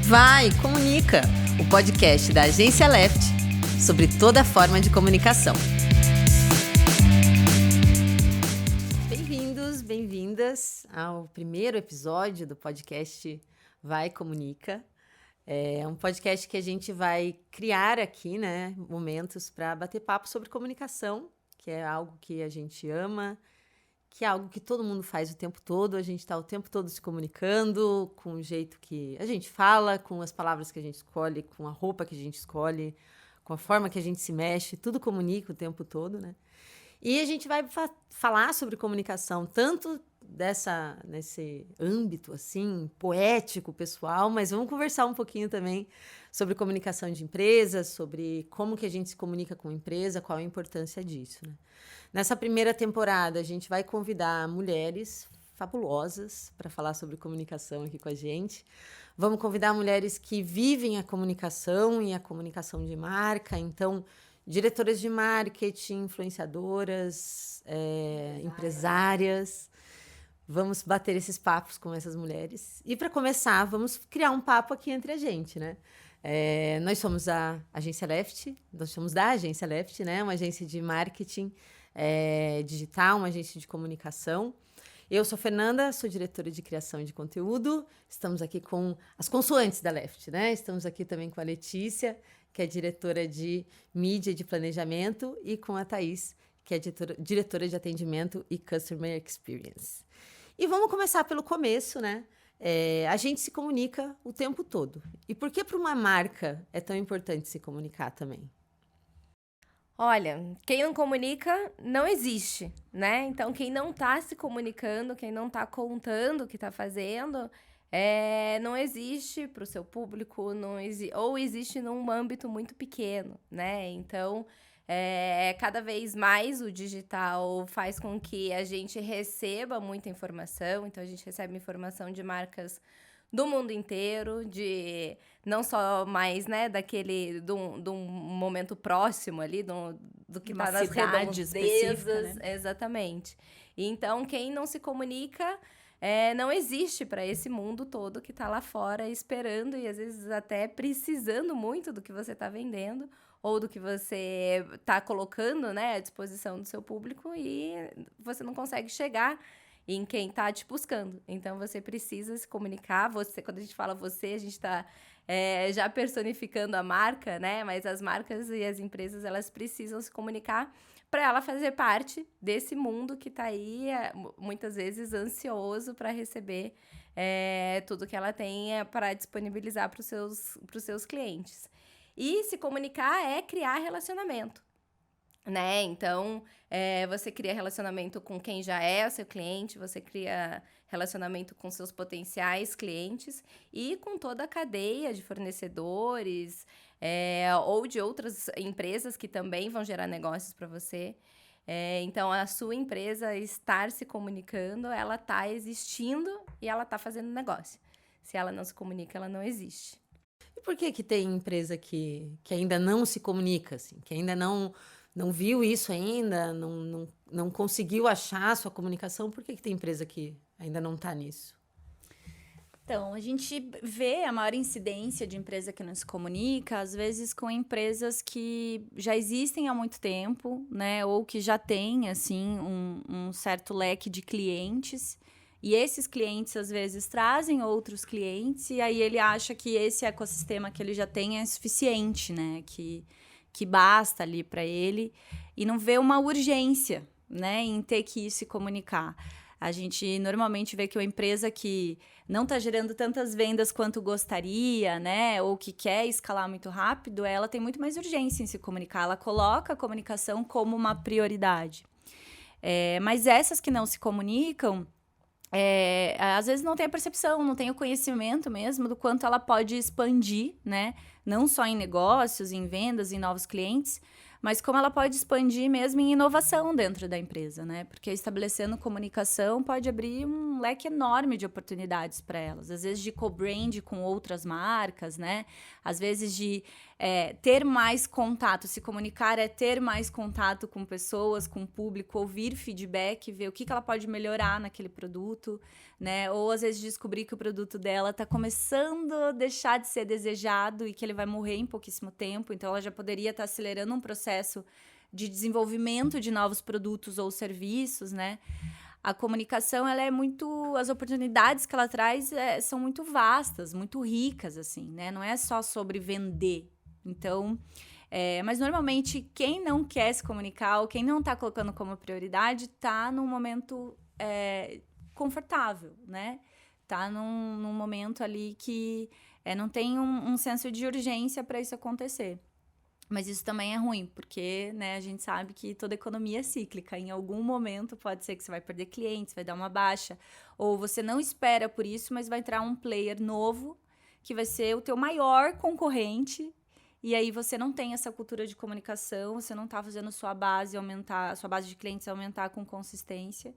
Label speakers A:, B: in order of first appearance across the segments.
A: Vai, comunica! O podcast da Agência Left sobre toda forma de comunicação. Bem-vindos, bem-vindas ao primeiro episódio do podcast Vai, Comunica. É um podcast que a gente vai criar aqui, né, momentos para bater papo sobre comunicação, que é algo que a gente ama, que é algo que todo mundo faz o tempo todo. A gente está o tempo todo se comunicando com o jeito que a gente fala, com as palavras que a gente escolhe, com a roupa que a gente escolhe, com a forma que a gente se mexe, tudo comunica o tempo todo, né? E a gente vai falar sobre comunicação, tanto nesse âmbito, assim, poético, pessoal, mas vamos conversar um pouquinho também sobre comunicação de empresas, sobre como que a gente se comunica com a empresa, qual a importância disso, né? Nessa primeira temporada, a gente vai convidar mulheres fabulosas para falar sobre comunicação aqui com a gente. Vamos convidar mulheres que vivem a comunicação e a comunicação de marca, então diretoras de marketing, influenciadoras, empresárias. Vamos bater esses papos com essas mulheres. E, para começar, vamos criar um papo aqui entre a gente, né? Nós somos a Agência Left, nós somos da Agência Left, né? Uma agência de marketing digital, uma agência de comunicação. Eu sou Fernanda, sou diretora de criação de conteúdo. Estamos aqui com as consoantes da Left, né? Estamos aqui também com a Letícia, que é diretora de mídia e de planejamento, e com a Thaís, que é diretora de atendimento e customer experience. E vamos começar pelo começo, né? A gente se comunica o tempo todo. E por que para uma marca é tão importante se comunicar também?
B: Olha, quem não comunica não existe, né? Então, quem não tá se comunicando, quem não tá contando o que tá fazendo, não existe para o seu público, ou existe num âmbito muito pequeno, né? Então, cada vez mais o digital faz com que a gente receba muita informação. Então, a gente recebe informação de marcas do mundo inteiro, de não só mais, né, de um momento próximo ali, do que está nas redondezas, né? Exatamente. Então, quem não se comunica não existe para esse mundo todo que está lá fora esperando e às vezes até precisando muito do que você está vendendo ou do que você está colocando, né, à disposição do seu público, e você não consegue chegar em quem está te buscando. Então, você precisa se comunicar. Quando a gente fala você, a gente está já personificando a marca, né? Mas as marcas e as empresas, elas precisam se comunicar para ela fazer parte desse mundo que está aí, muitas vezes, ansioso para receber tudo que ela tem para disponibilizar para os seus clientes. E se comunicar é criar relacionamento, né? Então, você cria relacionamento com quem já é o seu cliente, você cria relacionamento com seus potenciais clientes e com toda a cadeia de fornecedores ou de outras empresas que também vão gerar negócios para você. Então, a sua empresa estar se comunicando, ela está existindo e ela está fazendo negócio. Se ela não se comunica, ela não existe.
A: E por que tem empresa que ainda não se comunica, assim, que ainda não viu isso ainda, não conseguiu achar a sua comunicação? Por que tem empresa que ainda não está nisso?
C: Então, a gente vê a maior incidência de empresa que não se comunica, às vezes com empresas que já existem há muito tempo, né? Ou que já têm, assim, um certo leque de clientes. E esses clientes, às vezes, trazem outros clientes e aí ele acha que esse ecossistema que ele já tem é suficiente, né? Que basta ali para ele, e não vê uma urgência, né, em ter que se comunicar. A gente normalmente vê que uma empresa que não está gerando tantas vendas quanto gostaria, né, ou que quer escalar muito rápido, ela tem muito mais urgência em se comunicar, ela coloca a comunicação como uma prioridade. Mas essas que não se comunicam, às vezes não tem a percepção, não tem o conhecimento mesmo do quanto ela pode expandir, né? Não só em negócios, em vendas, em novos clientes, mas como ela pode expandir mesmo em inovação dentro da empresa, né? Porque estabelecendo comunicação pode abrir um leque enorme de oportunidades para elas. Às vezes de co-brand com outras marcas, né? Às vezes de ter mais contato. Se comunicar é ter mais contato com pessoas, com o público, ouvir feedback, ver o que ela pode melhorar naquele produto, né? Ou às vezes descobrir que o produto dela está começando a deixar de ser desejado e que ele vai morrer em pouquíssimo tempo, então ela já poderia estar acelerando um processo de desenvolvimento de novos produtos ou serviços, né? A comunicação, ela é muito... As oportunidades que ela traz são muito vastas, muito ricas, assim, né? Não é só sobre vender. Então, mas normalmente quem não quer se comunicar ou quem não está colocando como prioridade está num momento confortável, né? Tá num momento ali que não tem um senso de urgência para isso acontecer. Mas isso também é ruim, porque, né, a gente sabe que toda economia é cíclica. Em algum momento pode ser que você vai perder clientes, vai dar uma baixa, ou você não espera por isso, mas vai entrar um player novo que vai ser o teu maior concorrente, e aí você não tem essa cultura de comunicação, você não está fazendo sua base aumentar, sua base de clientes aumentar com consistência,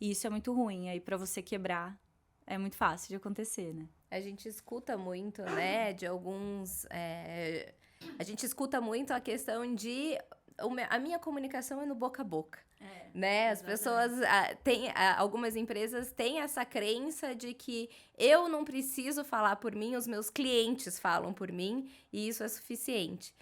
C: e isso é muito ruim. Aí para você quebrar é muito fácil de acontecer, né?
B: A gente escuta muito, né, de alguns... A gente escuta muito a questão de... A minha comunicação é no boca a boca, né? As pessoas... algumas empresas têm essa crença de que eu não preciso falar por mim, os meus clientes falam por mim, e isso é suficiente.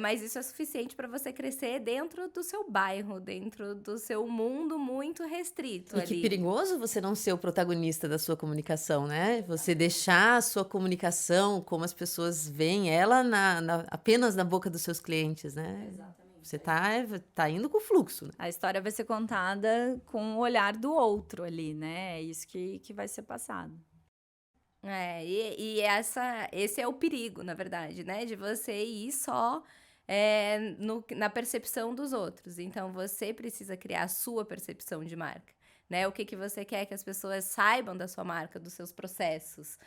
B: Mas isso é suficiente para você crescer dentro do seu bairro, dentro do seu mundo muito restrito
A: E
B: ali.
A: que perigoso você não ser o protagonista da sua comunicação, né? Você deixar a sua comunicação, como as pessoas veem ela, apenas na boca dos seus clientes, né?
C: Exatamente.
A: Você tá indo com o fluxo, né?
C: A história vai ser contada com o olhar do outro ali, né? É isso que vai ser passado.
B: Esse é o perigo, na verdade, né? De você ir só na percepção dos outros. Então, você precisa criar a sua percepção de marca, né? O que você quer que as pessoas saibam da sua marca, dos seus processos,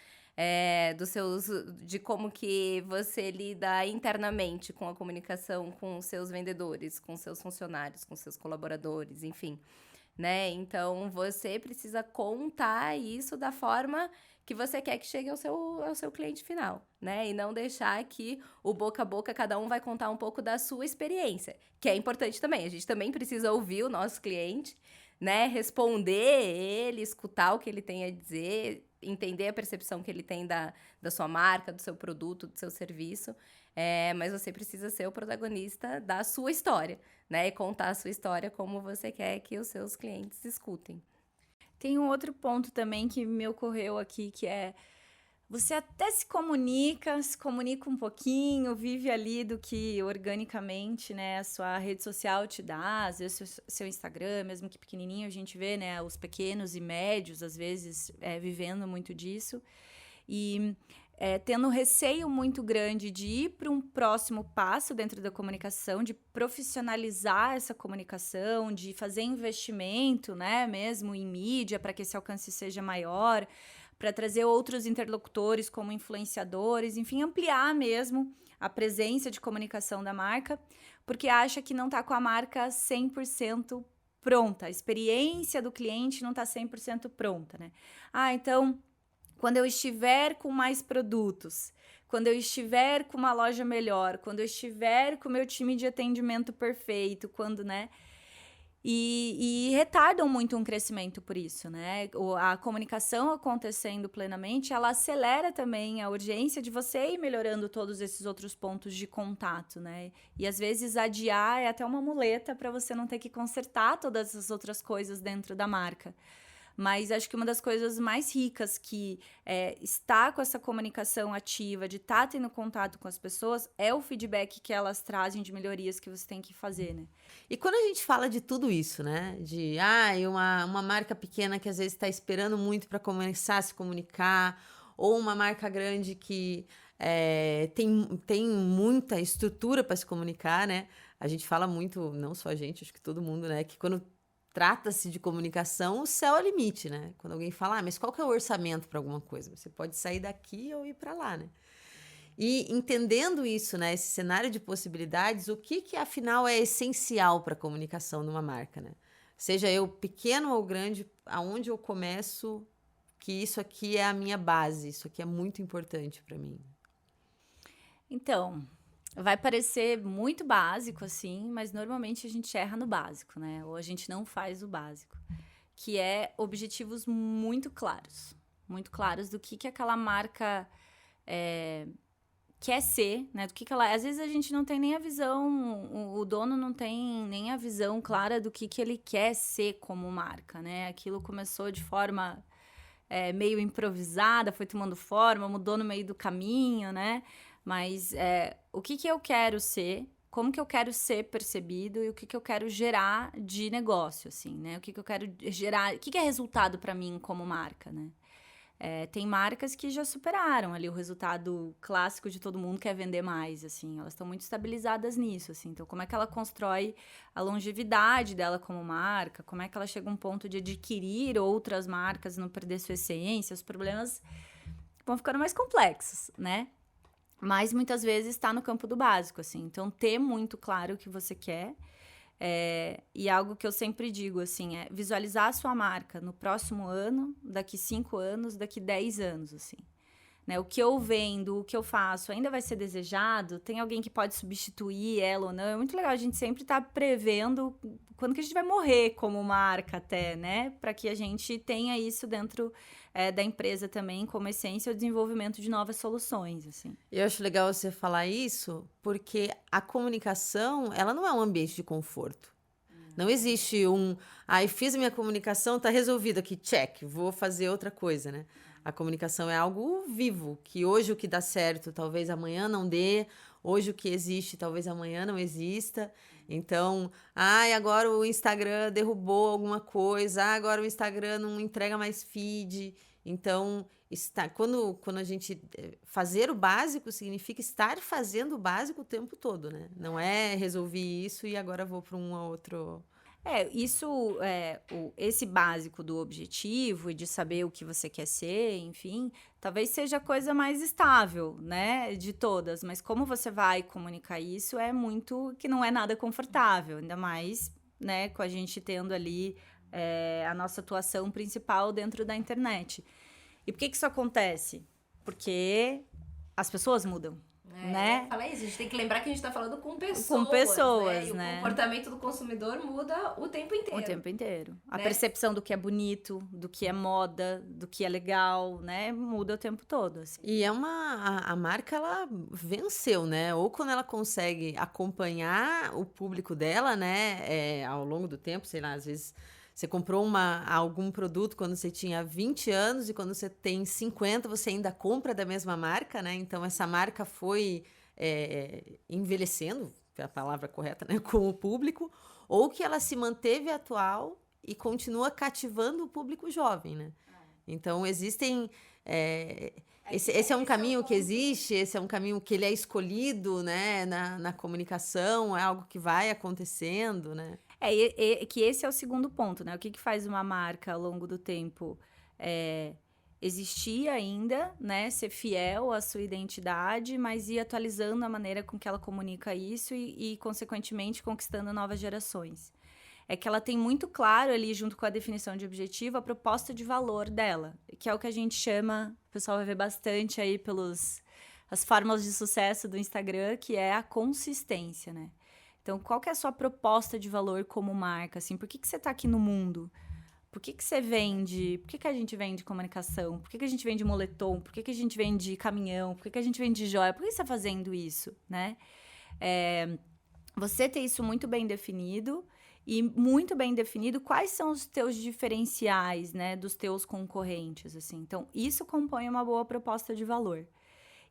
B: de como que você lida internamente com a comunicação com os seus vendedores, com os seus funcionários, com os seus colaboradores, enfim, né? Então, você precisa contar isso da forma que você quer que chegue ao seu cliente final, né? E não deixar que o boca a boca, cada um vai contar um pouco da sua experiência, que é importante também. A gente também precisa ouvir o nosso cliente, né? Responder ele, escutar o que ele tem a dizer, entender a percepção que ele tem da sua marca, do seu produto, do seu serviço. Mas você precisa ser o protagonista da sua história, né? E contar a sua história como você quer que os seus clientes escutem.
C: Tem um outro ponto também que me ocorreu aqui, que é... Você até se comunica um pouquinho, vive ali do que organicamente, né, a sua rede social te dá, às vezes seu Instagram, mesmo que pequenininho, a gente vê, né, os pequenos e médios, às vezes, vivendo muito disso. E tendo um receio muito grande de ir para um próximo passo dentro da comunicação, de profissionalizar essa comunicação, de fazer investimento, né, mesmo em mídia, para que esse alcance seja maior, para trazer outros interlocutores como influenciadores, enfim, ampliar mesmo a presença de comunicação da marca, porque acha que não está com a marca 100% pronta, a experiência do cliente não está 100% pronta, né? Então... Quando eu estiver com mais produtos, quando eu estiver com uma loja melhor, quando eu estiver com o meu time de atendimento perfeito, quando, né? E retardam muito um crescimento por isso, né? A comunicação acontecendo plenamente, ela acelera também a urgência de você ir melhorando todos esses outros pontos de contato, né? E às vezes adiar é até uma muleta para você não ter que consertar todas as outras coisas dentro da marca. Mas acho que uma das coisas mais ricas que está com essa comunicação ativa, de estar tendo contato com as pessoas, é o feedback que elas trazem de melhorias que você tem que fazer, né?
A: E quando a gente fala de tudo isso, né? De uma marca pequena que às vezes está esperando muito para começar a se comunicar, ou uma marca grande que tem muita estrutura para se comunicar, né? A gente fala muito, não só a gente, acho que todo mundo, né? Que quando trata-se de comunicação, o céu é o limite, né? Quando alguém fala, mas qual que é o orçamento para alguma coisa? Você pode sair daqui ou ir para lá, né? E entendendo isso, né, esse cenário de possibilidades, o que afinal é essencial para a comunicação numa marca, né? Seja eu pequeno ou grande, aonde eu começo, que isso aqui é a minha base, isso aqui é muito importante para mim.
C: Então, vai parecer muito básico, assim, mas normalmente a gente erra no básico, né? Ou a gente não faz o básico, que é objetivos muito claros do que aquela marca quer ser, né? Do que ela... Às vezes a gente não tem nem a visão, o dono não tem nem a visão clara do que ele quer ser como marca, né? Aquilo começou de forma meio improvisada, foi tomando forma, mudou no meio do caminho, né? Mas o que eu quero ser, como que eu quero ser percebido e o que eu quero gerar de negócio, assim, né? O que eu quero gerar, o que é resultado para mim como marca, né? Tem marcas que já superaram ali o resultado clássico de todo mundo, que é vender mais, assim. Elas estão muito estabilizadas nisso, assim. Então, como é que ela constrói a longevidade dela como marca? Como é que ela chega a um ponto de adquirir outras marcas, não perder sua essência? Os problemas vão ficando mais complexos, né? Mas, muitas vezes, está no campo do básico, assim. Então, ter muito claro o que você quer. E algo que eu sempre digo, assim, é visualizar a sua marca no próximo ano, daqui 5 anos, daqui 10 anos, assim. Né? O que eu vendo, o que eu faço, ainda vai ser desejado? Tem alguém que pode substituir ela ou não? É muito legal a gente sempre estar prevendo quando que a gente vai morrer como marca até, né? Para que a gente tenha isso dentro da empresa também, como essência, o desenvolvimento de novas soluções, assim.
A: Eu acho legal você falar isso, porque a comunicação, ela não é um ambiente de conforto. Não existe fiz a minha comunicação, tá resolvido aqui, check, vou fazer outra coisa, né? A comunicação é algo vivo, que hoje o que dá certo, talvez amanhã não dê, hoje o que existe, talvez amanhã não exista. Então, agora o Instagram derrubou alguma coisa, agora o Instagram não entrega mais feed. Então, quando a gente fazer o básico significa estar fazendo o básico o tempo todo, né? Não é resolvi isso e agora vou para um outro.
C: Esse básico do objetivo e de saber o que você quer ser, enfim, talvez seja a coisa mais estável, né, de todas. Mas como você vai comunicar isso que não é nada confortável, ainda mais, né, com a gente tendo ali a nossa atuação principal dentro da internet. E por que isso acontece? Porque as pessoas mudam. Né?
B: Fala isso, a gente tem que lembrar que a gente tá falando com pessoas.
C: Com pessoas,
B: né? E o comportamento do consumidor muda o tempo inteiro.
C: O tempo inteiro. A percepção do que é bonito, do que é moda, do que é legal, né? Muda o tempo todo. Assim.
A: E a marca, ela venceu, né? Ou quando ela consegue acompanhar o público dela, né? Ao longo do tempo, sei lá, às vezes você comprou algum produto quando você tinha 20 anos e quando você tem 50, você ainda compra da mesma marca, né? Então, essa marca foi envelhecendo, é a palavra correta, né? Com o público, ou que ela se manteve atual e continua cativando o público jovem, né? Então, existem... Esse é um caminho que existe, esse é um caminho que ele é escolhido, né? Na comunicação, é algo que vai acontecendo, né?
C: Que esse é o segundo ponto, né? O que faz uma marca ao longo do tempo existir ainda, né? Ser fiel à sua identidade, mas ir atualizando a maneira com que ela comunica isso e consequentemente, conquistando novas gerações. É que ela tem muito claro ali, junto com a definição de objetivo, a proposta de valor dela, que é o que a gente chama, o pessoal vai ver bastante aí as fórmulas de sucesso do Instagram, que é a consistência, né? Então, qual que é a sua proposta de valor como marca? Assim, por que você está aqui no mundo? Por que você vende? Por que a gente vende comunicação? Por que a gente vende moletom? Por que a gente vende caminhão? Por que a gente vende joia? Por que você está fazendo isso, né? Você ter isso muito bem definido e muito bem definido quais são os teus diferenciais, né, dos teus concorrentes, assim. Então, isso compõe uma boa proposta de valor.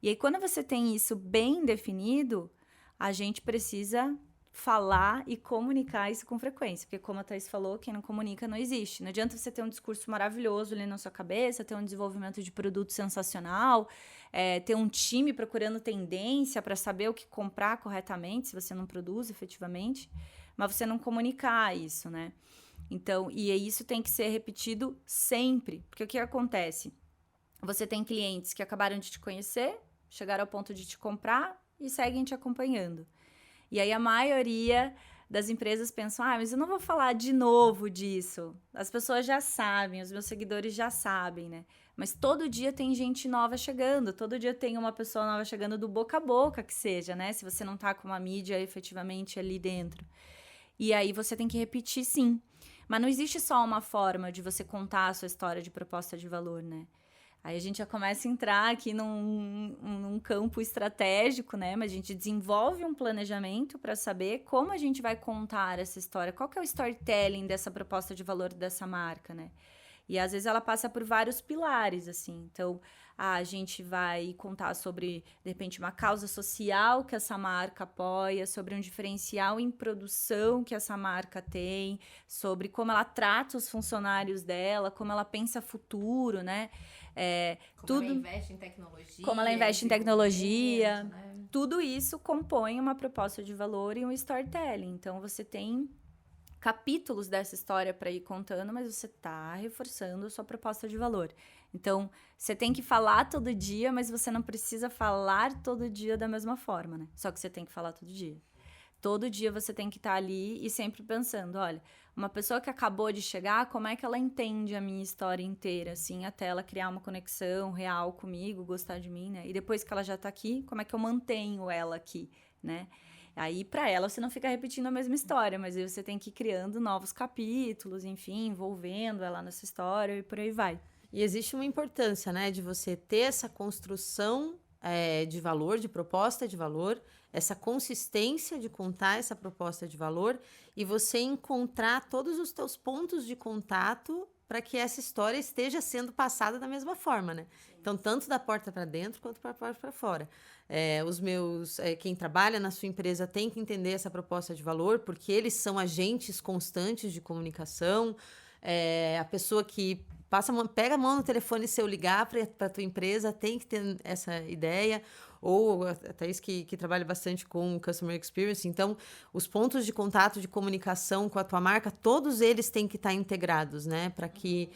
C: E aí, quando você tem isso bem definido, a gente precisa falar e comunicar isso com frequência. Porque, como a Thaís falou, quem não comunica não existe. Não adianta você ter um discurso maravilhoso ali na sua cabeça, ter um desenvolvimento de produto sensacional, ter um time procurando tendência para saber o que comprar corretamente, se você não produz efetivamente, mas você não comunicar isso, né? Então, e isso tem que ser repetido sempre. Porque o que acontece? Você tem clientes que acabaram de te conhecer, chegaram ao ponto de te comprar e seguem te acompanhando. E aí a maioria das empresas pensam, mas eu não vou falar de novo disso. As pessoas já sabem, os meus seguidores já sabem, né? Mas todo dia tem gente nova chegando, todo dia tem uma pessoa nova chegando do boca a boca, que seja, né? Se você não tá com uma mídia efetivamente ali dentro. E aí você tem que repetir, sim. Mas não existe só uma forma de você contar a sua história de proposta de valor, né? Aí a gente já começa a entrar aqui num campo estratégico, né? Mas a gente desenvolve um planejamento para saber como a gente vai contar essa história, qual que é o storytelling dessa proposta de valor dessa marca, né? E às vezes ela passa por vários pilares, assim. Então, a gente vai contar sobre, de repente, uma causa social que essa marca apoia, sobre um diferencial em produção que essa marca tem, sobre como ela trata os funcionários dela, como ela pensa futuro, né?
B: Como ela investe em tecnologia.
C: Como ela investe em tecnologia. Né? Tudo isso compõe uma proposta de valor e um storytelling. Então, você tem capítulos dessa história para ir contando, mas você está reforçando a sua proposta de valor. Então, você tem que falar todo dia, mas você não precisa falar todo dia da mesma forma, né? Só que você tem que falar todo dia. Todo dia você tem que estar ali e sempre pensando, olha, uma pessoa que acabou de chegar, como é que ela entende a minha história inteira, assim, até ela criar uma conexão real comigo, gostar de mim, né? E depois que ela já tá aqui, como é que eu mantenho ela aqui, né? Aí, para ela, você não fica repetindo a mesma história, mas aí você tem que ir criando novos capítulos, enfim, envolvendo ela nessa história e por aí vai.
A: E existe uma importância, né, de você ter essa construção de valor, de proposta de valor, essa consistência de contar essa proposta de valor e você encontrar todos os teus pontos de contato para que essa história esteja sendo passada da mesma forma, né? Sim. Então, tanto da porta para dentro quanto da porta para fora. Quem trabalha na sua empresa tem que entender essa proposta de valor, porque eles são agentes constantes de comunicação. A pessoa que pega a mão no telefone, se eu ligar para a tua empresa, tem que ter essa ideia. Ou a Thaís que trabalha bastante com Customer Experience. Então, os pontos de contato, de comunicação com a tua marca, todos eles têm que estar integrados, né? Para que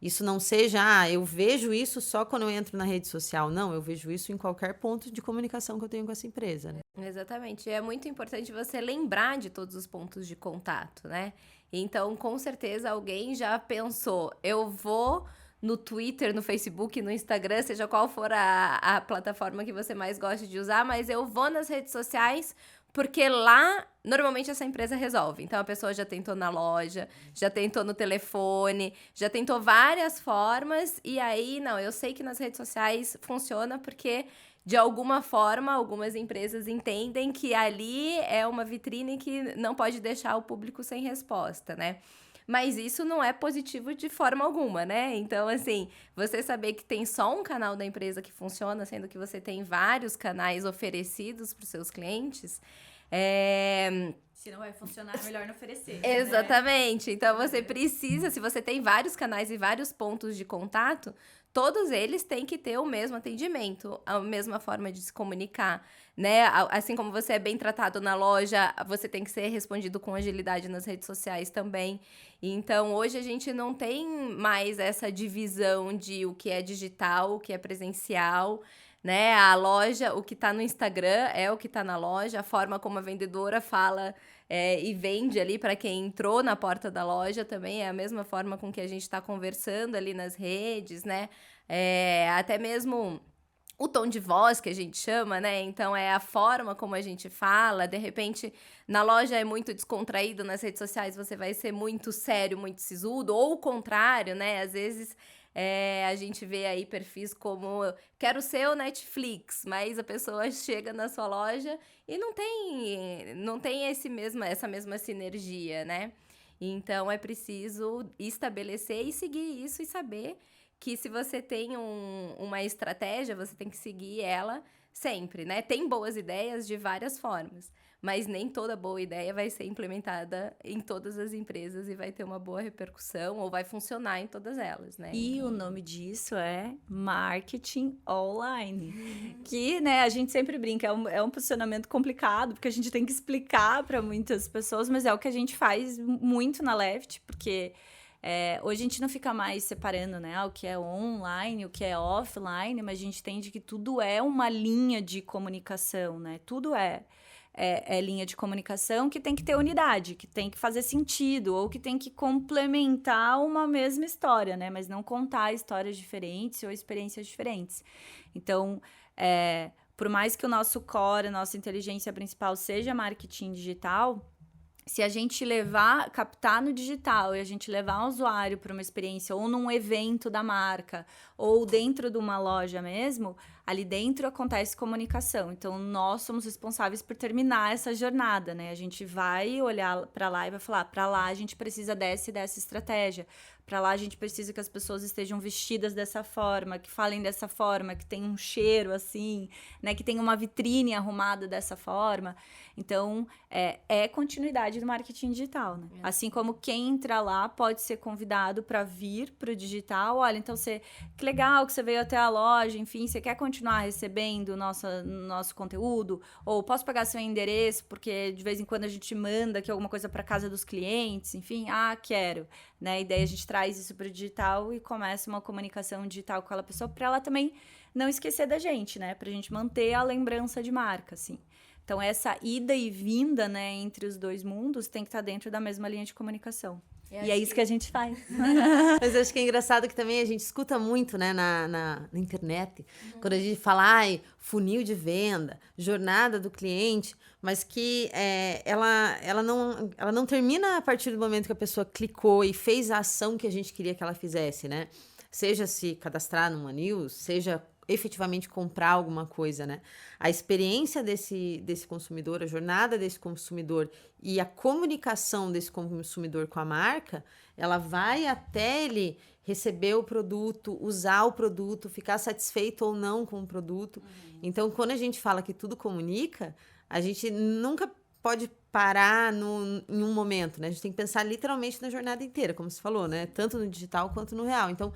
A: isso não seja, eu vejo isso só quando eu entro na rede social. Não, eu vejo isso em qualquer ponto de comunicação que eu tenho com essa empresa, né?
B: Exatamente. É muito importante você lembrar de todos os pontos de contato, né? Então, com certeza, alguém já pensou, eu vou no Twitter, no Facebook, no Instagram, seja qual for a plataforma que você mais gosta de usar, mas eu vou nas redes sociais porque lá, normalmente, essa empresa resolve. Então, a pessoa já tentou na loja, já tentou no telefone, já tentou várias formas, e aí, não, eu sei que nas redes sociais funciona porque, de alguma forma, algumas empresas entendem que ali é uma vitrine que não pode deixar o público sem resposta, né? Mas isso não é positivo de forma alguma, né? Então, assim, você saber que tem só um canal da empresa que funciona, sendo que você tem vários canais oferecidos para os seus clientes,
C: Se não vai funcionar, é melhor não oferecer.
B: Exatamente. Né? Então, você precisa, se você tem vários canais e vários pontos de contato, todos eles têm que ter o mesmo atendimento, a mesma forma de se comunicar, né? Assim como você é bem tratado na loja, você tem que ser respondido com agilidade nas redes sociais também. Então, hoje a gente não tem mais essa divisão de o que é digital, o que é presencial, né? A loja, o que está no Instagram é o que está na loja, a forma como a vendedora fala e vende ali para quem entrou na porta da loja também é a mesma forma com que a gente está conversando ali nas redes, né? Até mesmo o tom de voz que a gente chama, né? Então, é a forma como a gente fala. De repente, na loja é muito descontraído, nas redes sociais você vai ser muito sério, muito sisudo, ou o contrário, né? Às vezes a gente vê aí perfis como quero ser o Netflix, mas a pessoa chega na sua loja e não tem essa mesma sinergia, né? Então, é preciso estabelecer e seguir isso e saber que se você tem uma estratégia, você tem que seguir ela sempre, né? Tem boas ideias de várias formas, mas nem toda boa ideia vai ser implementada em todas as empresas e vai ter uma boa repercussão ou vai funcionar em todas elas, né?
C: E o nome disso é marketing online, que, né, a gente sempre brinca, é um posicionamento complicado, porque a gente tem que explicar para muitas pessoas, mas é o que a gente faz muito na Left, porque Hoje a gente não fica mais separando, né? O que é online, o que é offline, mas a gente entende que tudo é uma linha de comunicação, né? Tudo é linha de comunicação que tem que ter unidade, que tem que fazer sentido, ou que tem que complementar uma mesma história, né? Mas não contar histórias diferentes ou experiências diferentes. Então, por mais que o nosso core, a nossa inteligência principal seja marketing digital, se a gente captar no digital e a gente levar o usuário para uma experiência ou num evento da marca ou dentro de uma loja mesmo, ali dentro acontece comunicação. Então, nós somos responsáveis por terminar essa jornada, né? A gente vai olhar para lá e vai falar, para lá a gente precisa dessa e dessa estratégia. Para lá a gente precisa que as pessoas estejam vestidas dessa forma, que falem dessa forma, que tenham um cheiro assim, né? Que tenha uma vitrine arrumada dessa forma. Então, é continuidade do marketing digital, né? Assim como quem entra lá pode ser convidado para vir para o digital. Olha, então que legal que você veio até a loja, enfim, você quer continuar recebendo nosso conteúdo? Ou posso pegar seu endereço, porque de vez em quando a gente manda aqui alguma coisa para casa dos clientes, enfim, quero, né? E daí a gente traz isso para o digital e começa uma comunicação digital com aquela pessoa para ela também não esquecer da gente, né? Para a gente manter a lembrança de marca, assim. Então, essa ida e vinda, né, entre os dois mundos tem que estar dentro da mesma linha de comunicação. E é isso que a gente faz.
A: Mas eu acho que é engraçado que também a gente escuta muito, né, na internet, quando a gente fala, funil de venda, jornada do cliente, mas que ela não termina a partir do momento que a pessoa clicou e fez a ação que a gente queria que ela fizesse, né? Seja se cadastrar numa news, seja efetivamente comprar alguma coisa, né? A experiência desse consumidor, a jornada desse consumidor e a comunicação desse consumidor com a marca, ela vai até ele receber o produto, usar o produto, ficar satisfeito ou não com o produto. Então, quando a gente fala que tudo comunica, a gente nunca pode parar em um momento, né? A gente tem que pensar literalmente na jornada inteira, como você falou, né? Tanto no digital quanto no real. Então,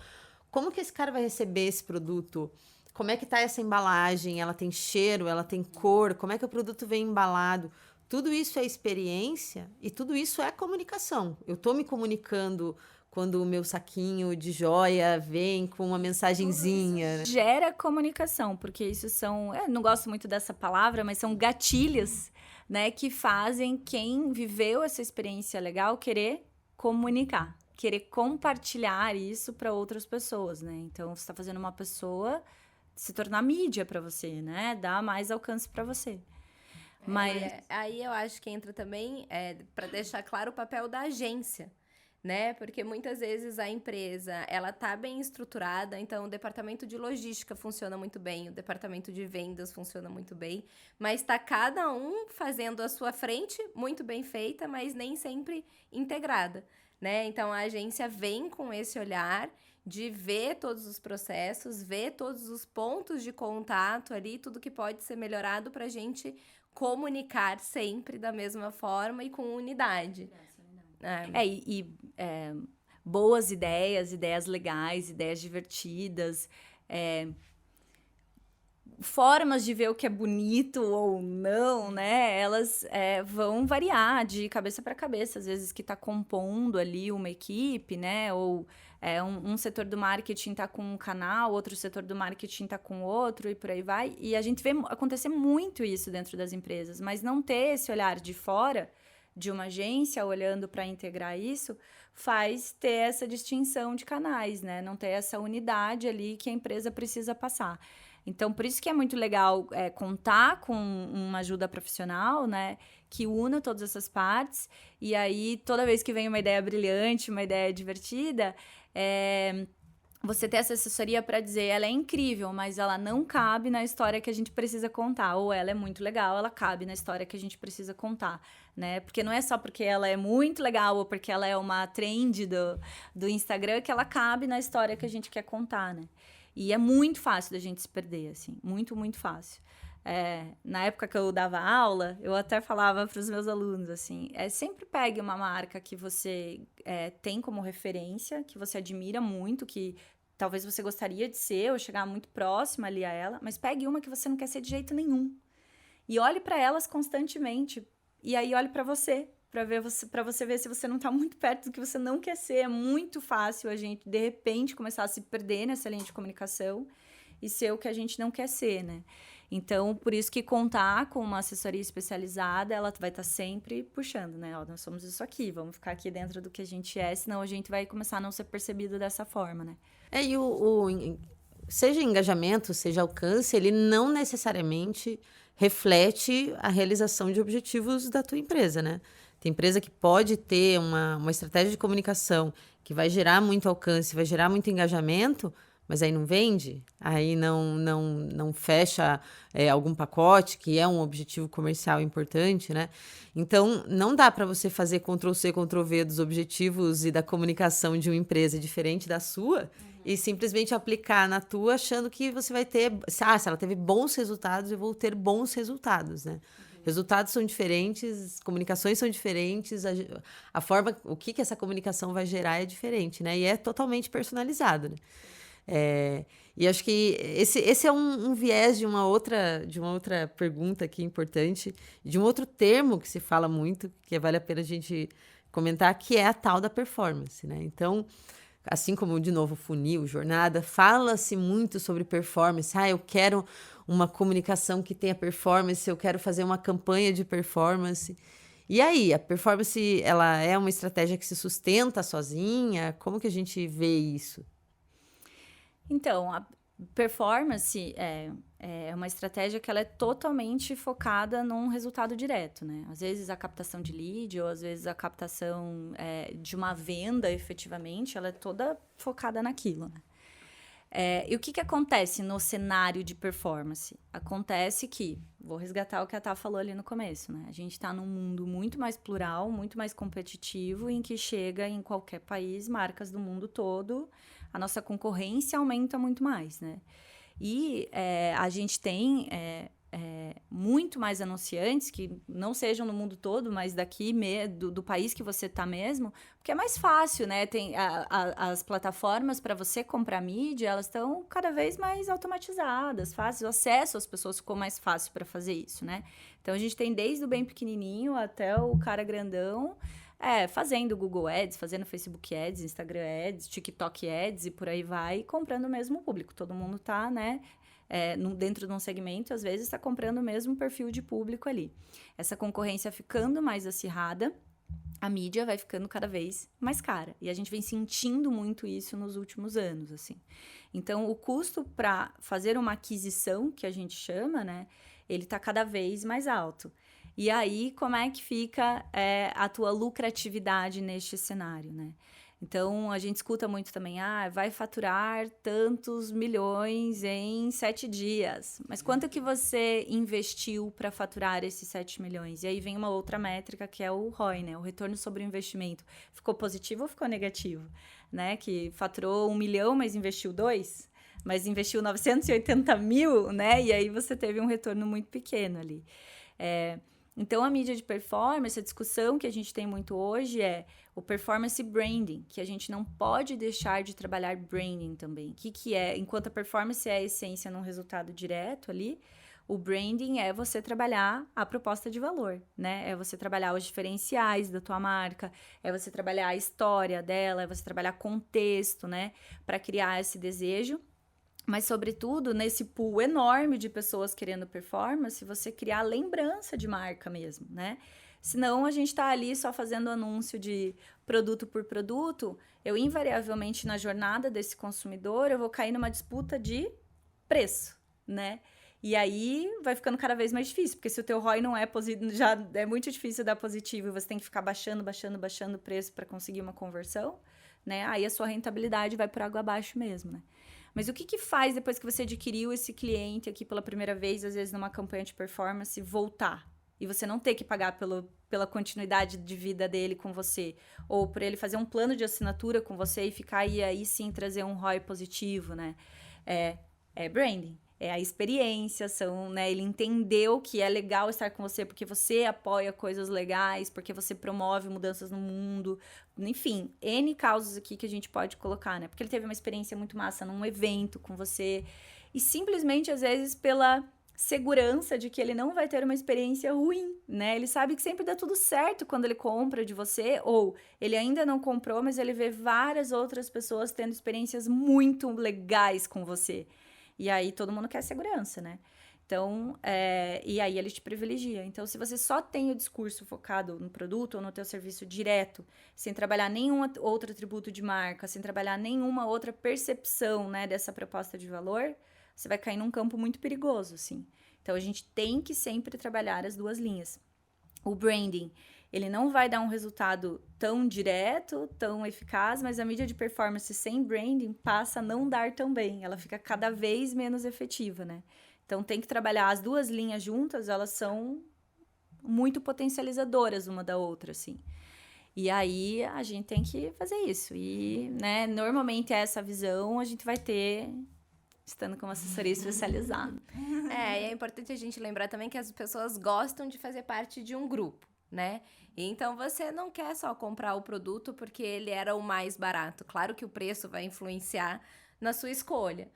A: como que esse cara vai receber esse produto? Como é que tá essa embalagem? Ela tem cheiro, ela tem cor? Como é que o produto vem embalado? Tudo isso é experiência e tudo isso é comunicação. Eu tô me comunicando quando o meu saquinho de joia vem com uma mensagenzinha, né?
C: Gera comunicação, porque isso são... Eu não gosto muito dessa palavra, mas são gatilhos, né? Que fazem quem viveu essa experiência legal querer comunicar. Querer compartilhar isso para outras pessoas, né? Então, você está fazendo uma pessoa se tornar mídia para você, né? Dar mais alcance para você. Mas
B: aí eu acho que entra também para deixar claro o papel da agência, né? Porque muitas vezes a empresa, ela tá bem estruturada, então o departamento de logística funciona muito bem, o departamento de vendas funciona muito bem, mas tá cada um fazendo a sua frente muito bem feita, mas nem sempre integrada, né? Então a agência vem com esse olhar de ver todos os processos, ver todos os pontos de contato ali, tudo que pode ser melhorado para a gente comunicar sempre da mesma forma e com unidade.
C: Boas ideias legais, ideias divertidas, formas de ver o que é bonito ou não, né? Elas vão variar de cabeça para cabeça. Às vezes que está compondo ali uma equipe, né? Ou um setor do marketing está com um canal, outro setor do marketing está com outro e por aí vai. E a gente vê acontecer muito isso dentro das empresas, mas não ter esse olhar de fora de uma agência olhando para integrar isso faz ter essa distinção de canais, né? Não ter essa unidade ali que a empresa precisa passar. Então, por isso que é muito legal contar com uma ajuda profissional, né? Que una todas essas partes. E aí, toda vez que vem uma ideia brilhante, uma ideia divertida, você ter essa assessoria para dizer ela é incrível, mas ela não cabe na história que a gente precisa contar. Ou ela é muito legal, ela cabe na história que a gente precisa contar, né? Porque não é só porque ela é muito legal ou porque ela é uma trend do Instagram que ela cabe na história que a gente quer contar, né? E é muito fácil da gente se perder, assim. Muito, muito fácil. Na época que eu dava aula, eu até falava para os meus alunos, assim, sempre pegue uma marca que você tem como referência, que você admira muito, que talvez você gostaria de ser ou chegar muito próxima ali a ela, mas pegue uma que você não quer ser de jeito nenhum. E olhe para elas constantemente. E aí olhe para você, para você ver se você não tá muito perto do que você não quer ser. É muito fácil a gente, de repente, começar a se perder nessa linha de comunicação e ser o que a gente não quer ser, né? Então, por isso que contar com uma assessoria especializada, ela vai estar sempre puxando, né? Ó, nós somos isso aqui, vamos ficar aqui dentro do que a gente é, senão a gente vai começar a não ser percebido dessa forma, né?
A: E seja engajamento, seja alcance, ele não necessariamente reflete a realização de objetivos da tua empresa, né? Tem empresa que pode ter uma estratégia de comunicação que vai gerar muito alcance, vai gerar muito engajamento, mas aí não vende, aí não fecha algum pacote, que é um objetivo comercial importante, né? Então, não dá para você fazer Ctrl+C, Ctrl+V dos objetivos e da comunicação de uma empresa diferente da sua e simplesmente aplicar na tua achando que você vai ter... se ela teve bons resultados, eu vou ter bons resultados, né? Resultados são diferentes, comunicações são diferentes, a forma, o que essa comunicação vai gerar é diferente, né? E é totalmente personalizado, né? E acho que esse é um viés de uma outra pergunta aqui importante, de um outro termo que se fala muito, que vale a pena a gente comentar, que é a tal da performance, né? Então, assim como, de novo, funil, jornada, fala-se muito sobre performance. Eu quero uma comunicação que tenha performance, eu quero fazer uma campanha de performance. E aí, a performance, ela é uma estratégia que se sustenta sozinha? Como que a gente vê isso?
C: Então, a performance é uma estratégia que ela é totalmente focada num resultado direto, né? Às vezes a captação de lead, ou às vezes a captação de uma venda, efetivamente, ela é toda focada naquilo, né? E o que acontece no cenário de performance? Acontece que, vou resgatar o que a Tá falou ali no começo, né? A gente está num mundo muito mais plural, muito mais competitivo, em que chega em qualquer país, marcas do mundo todo, a nossa concorrência aumenta muito mais, né? E a gente tem muito mais anunciantes que não sejam no mundo todo, mas daqui do país que você está mesmo, porque é mais fácil, né? Tem as plataformas para você comprar mídia, elas estão cada vez mais automatizadas, fácil, o acesso às pessoas ficou mais fácil para fazer isso, né? Então a gente tem desde o bem pequenininho até o cara grandão, fazendo Google Ads, fazendo Facebook Ads, Instagram Ads, TikTok Ads e por aí vai, comprando o mesmo público. Todo mundo tá, né? Dentro de um segmento, às vezes está comprando o mesmo perfil de público ali. Essa concorrência ficando mais acirrada, a mídia vai ficando cada vez mais cara. E a gente vem sentindo muito isso nos últimos anos, assim. Então, o custo para fazer uma aquisição, que a gente chama, né? Ele está cada vez mais alto. E aí, como é que fica a tua lucratividade neste cenário, né? Então, a gente escuta muito também, vai faturar tantos milhões em 7 dias. Mas quanto que você investiu para faturar esses 7 milhões? E aí vem uma outra métrica, que é o ROI, né? O retorno sobre o investimento. Ficou positivo ou ficou negativo? Né? Que faturou 1 milhão, mas investiu 2? Mas investiu 980 mil, né? E aí você teve um retorno muito pequeno ali. Então, a mídia de performance, a discussão que a gente tem muito hoje é o performance branding, que a gente não pode deixar de trabalhar branding também. O que é? Enquanto a performance é a essência num resultado direto ali, o branding é você trabalhar a proposta de valor, né? É você trabalhar os diferenciais da tua marca, é você trabalhar a história dela, é você trabalhar contexto, né? Para criar esse desejo. Mas, sobretudo, nesse pool enorme de pessoas querendo performance, você criar lembrança de marca mesmo, né? Senão, a gente tá ali só fazendo anúncio de produto por produto, eu invariavelmente, na jornada desse consumidor, eu vou cair numa disputa de preço, né? E aí, vai ficando cada vez mais difícil, porque se o teu ROI não é positivo, já é muito difícil dar positivo, e você tem que ficar baixando o preço para conseguir uma conversão, né? Aí a sua rentabilidade vai por água abaixo mesmo, né? Mas o que faz depois que você adquiriu esse cliente aqui pela primeira vez, às vezes numa campanha de performance, voltar? E você não ter que pagar pela continuidade de vida dele com você. Ou por ele fazer um plano de assinatura com você e ficar aí sim trazer um ROI positivo, né? É branding. É a experiência, né? Ele entendeu que é legal estar com você porque você apoia coisas legais, porque você promove mudanças no mundo. Enfim, N causas aqui que a gente pode colocar, né? Porque ele teve uma experiência muito massa num evento com você. E simplesmente, às vezes, pela segurança de que ele não vai ter uma experiência ruim, né? Ele sabe que sempre dá tudo certo quando ele compra de você, ou ele ainda não comprou, mas ele vê várias outras pessoas tendo experiências muito legais com você. E aí todo mundo quer segurança, né? Então, e aí ele te privilegia. Então, se você só tem o discurso focado no produto ou no teu serviço direto, sem trabalhar nenhum outro atributo de marca, sem trabalhar nenhuma outra percepção, né, dessa proposta de valor, você vai cair num campo muito perigoso, assim. Então, a gente tem que sempre trabalhar as duas linhas. O branding, ele não vai dar um resultado tão direto, tão eficaz, mas a mídia de performance sem branding passa a não dar tão bem. Ela fica cada vez menos efetiva, né? Então, tem que trabalhar as duas linhas juntas, elas são muito potencializadoras uma da outra, assim. E aí, a gente tem que fazer isso. E, né, normalmente essa visão a gente vai ter estando com uma assessoria especializada.
B: E é importante a gente lembrar também que as pessoas gostam de fazer parte de um grupo, né? Então, você não quer só comprar o produto porque ele era o mais barato. Claro que o preço vai influenciar na sua escolha.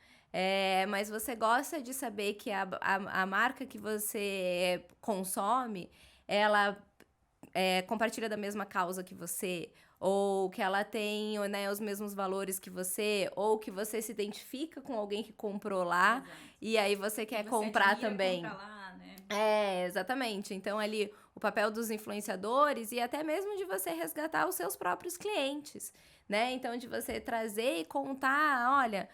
B: Mas você gosta de saber que a marca que você consome, ela compartilha da mesma causa que você, ou que ela tem, né, os mesmos valores que você, ou que você se identifica com alguém que comprou lá. Exato. E aí você quer comprar também. Comprar lá, né? Exatamente. Então, ali, o papel dos influenciadores e até mesmo de você resgatar os seus próprios clientes, né? Então, de você trazer e contar, olha,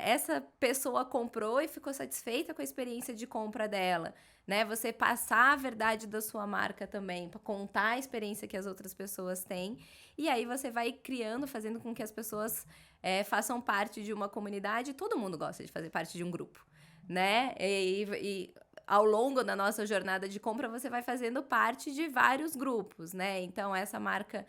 B: essa pessoa comprou e ficou satisfeita com a experiência de compra dela, né? Você passar a verdade da sua marca também, para contar a experiência que as outras pessoas têm. E aí você vai criando, fazendo com que as pessoas façam parte de uma comunidade. Todo mundo gosta de fazer parte de um grupo, né? E ao longo da nossa jornada de compra, você vai fazendo parte de vários grupos, né? Então, essa marca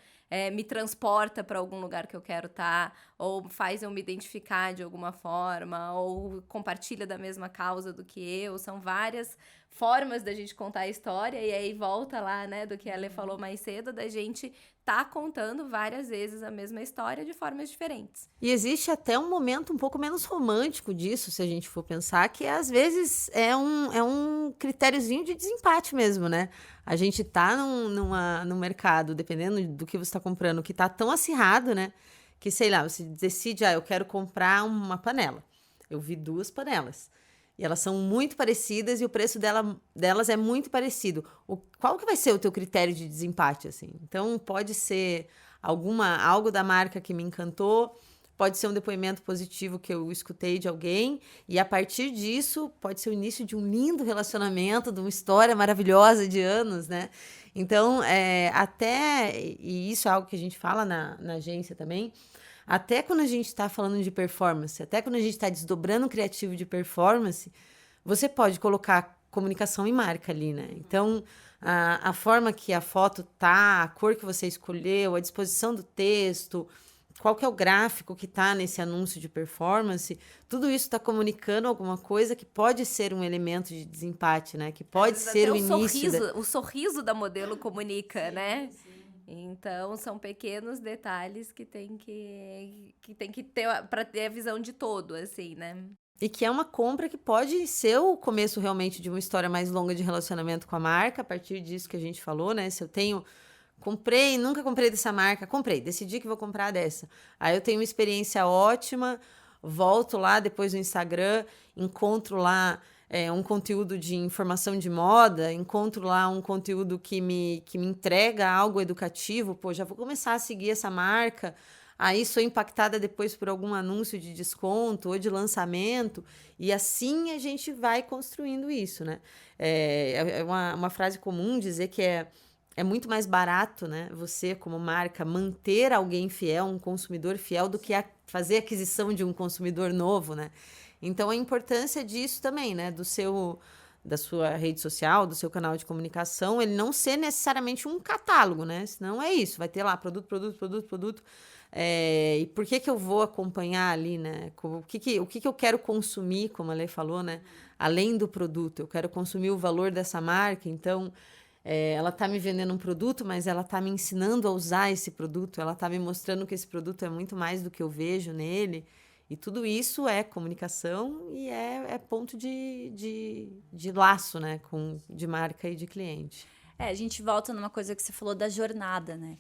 B: me transporta para algum lugar que eu quero estar, ou faz eu me identificar de alguma forma, ou compartilha da mesma causa do que eu. São várias formas da gente contar a história, e aí volta lá, né, do que a Lê falou mais cedo, da gente tá contando várias vezes a mesma história de formas diferentes.
A: E existe até um momento um pouco menos romântico disso, se a gente for pensar, que às vezes é um critériozinho de desempate mesmo, né? A gente tá num mercado, dependendo do que você está comprando, que tá tão acirrado, né? Que, sei lá, você decide, eu quero comprar uma panela. Eu vi 2 panelas. E elas são muito parecidas e o preço delas é muito parecido. Qual que vai ser o teu critério de desempate, assim? Então, pode ser algo da marca que me encantou, pode ser um depoimento positivo que eu escutei de alguém, e a partir disso, pode ser o início de um lindo relacionamento, de uma história maravilhosa de anos, né? Então, e isso é algo que a gente fala na agência também, até quando a gente está falando de performance, até quando a gente está desdobrando o criativo de performance, você pode colocar comunicação e marca ali, né? Então, a forma que a foto tá, a cor que você escolheu, a disposição do texto, qual que é o gráfico que está nesse anúncio de performance, tudo isso está comunicando alguma coisa que pode ser um elemento de desempate, né? Que pode ser o início...
B: O sorriso da modelo comunica, sim, né? Sim. Então, são pequenos detalhes que tem que ter para ter a visão de todo, assim, né?
A: E que é uma compra que pode ser o começo realmente de uma história mais longa de relacionamento com a marca, a partir disso que a gente falou, né? Se eu nunca comprei dessa marca, decidi que vou comprar dessa. Aí eu tenho uma experiência ótima, volto lá depois no Instagram, encontro lá um conteúdo de informação de moda, encontro lá um conteúdo que me entrega algo educativo, já vou começar a seguir essa marca, aí sou impactada depois por algum anúncio de desconto ou de lançamento, e assim a gente vai construindo isso, né? É uma frase comum dizer que é muito mais barato, né, você como marca manter alguém fiel, um consumidor fiel, do que fazer aquisição de um consumidor novo, né? Então, a importância disso também, né, da sua rede social, do seu canal de comunicação, ele não ser necessariamente um catálogo, né? Senão é isso, vai ter lá produto. E por que eu vou acompanhar ali, né? O que eu quero consumir, como a Lê falou, né? Além do produto, eu quero consumir o valor dessa marca, então... ela está me vendendo um produto, mas ela está me ensinando a usar esse produto, ela está me mostrando que esse produto é muito mais do que eu vejo nele. E tudo isso é comunicação e é ponto de laço, né? De marca e de cliente.
C: A gente volta numa coisa que você falou da jornada, né?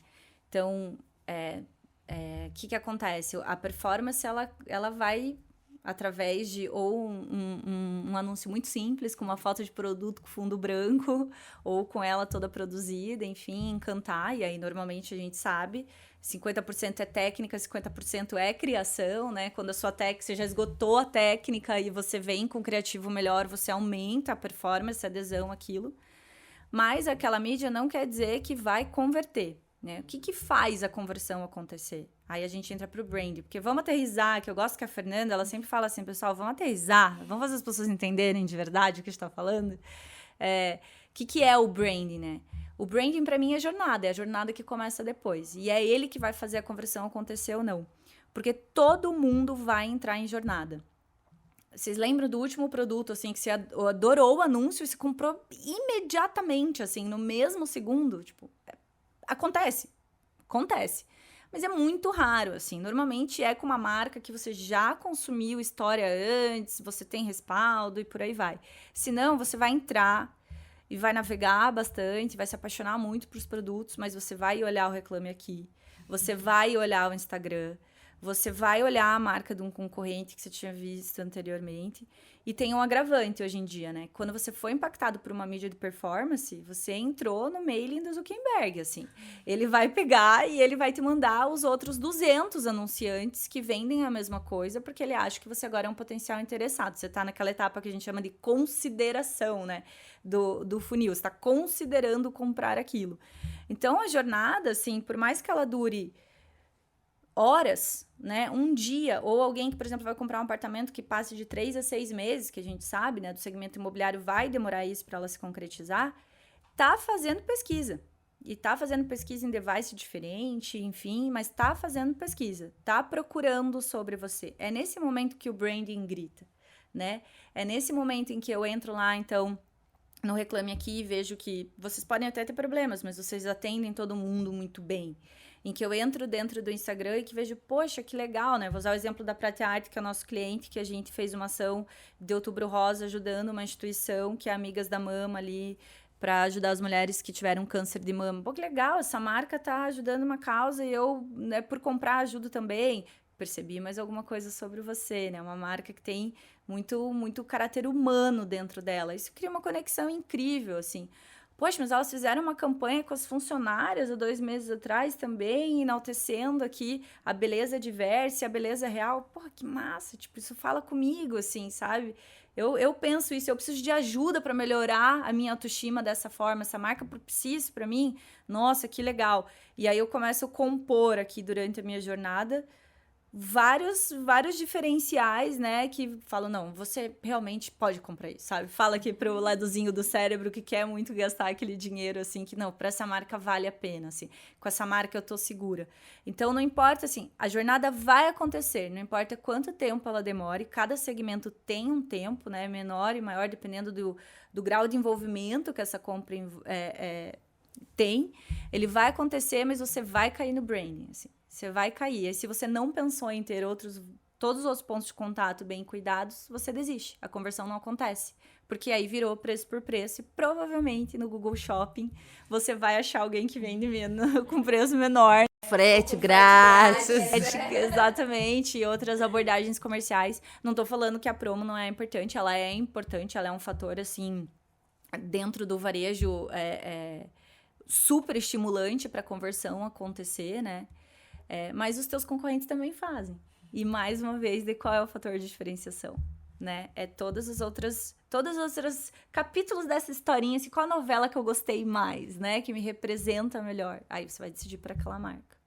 C: Então, o que acontece? A performance, ela vai através de ou um anúncio muito simples, com uma foto de produto com fundo branco, ou com ela toda produzida, enfim, encantar. E aí, normalmente, a gente sabe, 50% é técnica, 50% é criação, né? Quando a sua técnica, você já esgotou a técnica e você vem com criativo melhor, você aumenta a performance, a adesão àquilo. Mas aquela mídia não quer dizer que vai converter, né? O que faz a conversão acontecer? Aí a gente entra pro branding, porque vamos aterrissar, que eu gosto que a Fernanda, ela sempre fala assim, pessoal, vamos aterrissar, vamos fazer as pessoas entenderem de verdade o que a gente tá falando. Que é o branding, né? O branding, para mim, é a jornada que começa depois. E é ele que vai fazer a conversão acontecer ou não. Porque todo mundo vai entrar em jornada. Vocês lembram do último produto, assim, que você adorou o anúncio e se comprou imediatamente, assim, no mesmo segundo? Tipo, acontece. Mas é muito raro, assim. Normalmente é com uma marca que você já consumiu história antes, você tem respaldo e por aí vai. Se não, você vai entrar e vai navegar bastante, vai se apaixonar muito por os produtos, mas você vai olhar o Reclame Aqui, você vai olhar o Instagram, você vai olhar a marca de um concorrente que você tinha visto anteriormente. E tem um agravante hoje em dia, né? Quando você foi impactado por uma mídia de performance, você entrou no mailing do Zuckerberg, assim. Ele vai pegar e ele vai te mandar os outros 200 anunciantes que vendem a mesma coisa, porque ele acha que você agora é um potencial interessado. Você tá naquela etapa que a gente chama de consideração, né? Do funil. Você tá considerando comprar aquilo. Então, a jornada, assim, por mais que ela dure horas, né, um dia, ou alguém que, por exemplo, vai comprar um apartamento que passe de 3 a 6 meses, que a gente sabe, né, do segmento imobiliário vai demorar isso para ela se concretizar, tá fazendo pesquisa. E tá fazendo pesquisa em device diferente, enfim, mas tá fazendo pesquisa, tá procurando sobre você. É nesse momento que o branding grita, né? É nesse momento em que eu entro lá, então, no Reclame Aqui e vejo que vocês podem até ter problemas, mas vocês atendem todo mundo muito bem. Em que eu entro dentro do Instagram e que vejo, poxa, que legal, né? Vou usar o exemplo da Prate Art, que é o nosso cliente, que a gente fez uma ação de Outubro Rosa, ajudando uma instituição que é Amigas da Mama ali, para ajudar as mulheres que tiveram câncer de mama. Pô, que legal, essa marca tá ajudando uma causa e eu, né, por comprar, ajudo também. Percebi mais alguma coisa sobre você, né? Uma marca que tem muito caráter humano dentro dela. Isso cria uma conexão incrível, assim. Poxa, mas elas fizeram uma campanha com as funcionárias há 2 meses atrás também, enaltecendo aqui a beleza diversa e a beleza real. Porra, que massa! Tipo, isso fala comigo, assim, sabe? Eu penso isso, eu preciso de ajuda para melhorar a minha autoestima dessa forma. Essa marca propicia isso para mim? Nossa, que legal! E aí eu começo a compor aqui durante a minha jornada vários diferenciais, né, que falam, não, você realmente pode comprar isso, sabe? Fala aqui pro ladozinho do cérebro que quer muito gastar aquele dinheiro, assim, que não, para essa marca vale a pena, assim, com essa marca eu tô segura. Então, não importa, assim, a jornada vai acontecer, não importa quanto tempo ela demore, cada segmento tem um tempo, né, menor e maior, dependendo do grau de envolvimento que essa compra tem, ele vai acontecer, mas você vai cair no branding, assim. Você vai cair. E se você não pensou em ter todos os outros pontos de contato bem cuidados, você desiste. A conversão não acontece. Porque aí virou preço por preço. E provavelmente no Google Shopping você vai achar alguém que vende menos, com preço menor.
A: Frete grátis.
C: Exatamente. E outras abordagens comerciais. Não tô falando que a promo não é importante. Ela é um fator, assim, dentro do varejo super estimulante para a conversão acontecer, né? Mas os teus concorrentes também fazem. E, mais uma vez, qual é o fator de diferenciação? Né? É todos os outros capítulos dessa historinha, assim, qual a novela que eu gostei mais, né? Que me representa melhor. Aí você vai decidir por aquela marca.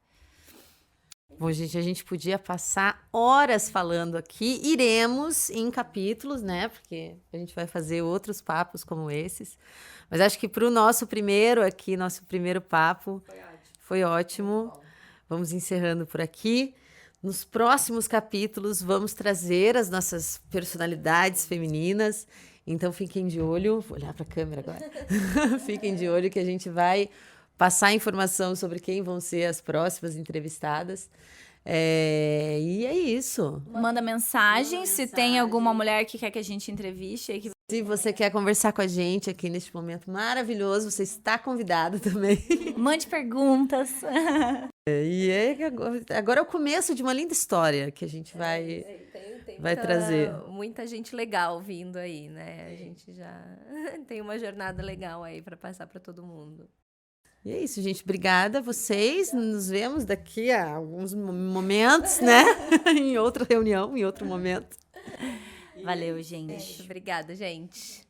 A: Bom, gente, a gente podia passar horas falando aqui. Iremos em capítulos, né? Porque a gente vai fazer outros papos como esses. Mas acho que para o nosso primeiro papo, foi ótimo. Vamos encerrando por aqui. Nos próximos capítulos, vamos trazer as nossas personalidades femininas. Então, fiquem de olho. Vou olhar para a câmera agora. Fiquem de olho que a gente vai passar informação sobre quem vão ser as próximas entrevistadas. E é isso.
C: Manda mensagem se tem alguma mulher que quer que a gente entreviste. Aí que...
A: Se você quer conversar com a gente aqui neste momento maravilhoso, você está convidado também.
C: Mande perguntas.
A: Agora é o começo de uma linda história que a gente vai trazer.
B: Muita gente legal vindo aí, né? A gente já tem uma jornada legal aí para passar para todo mundo.
A: E é isso, gente. Obrigada a vocês. Nos vemos daqui a alguns momentos, né? Em outra reunião, em outro momento.
C: Valeu, gente.
B: Obrigada, gente.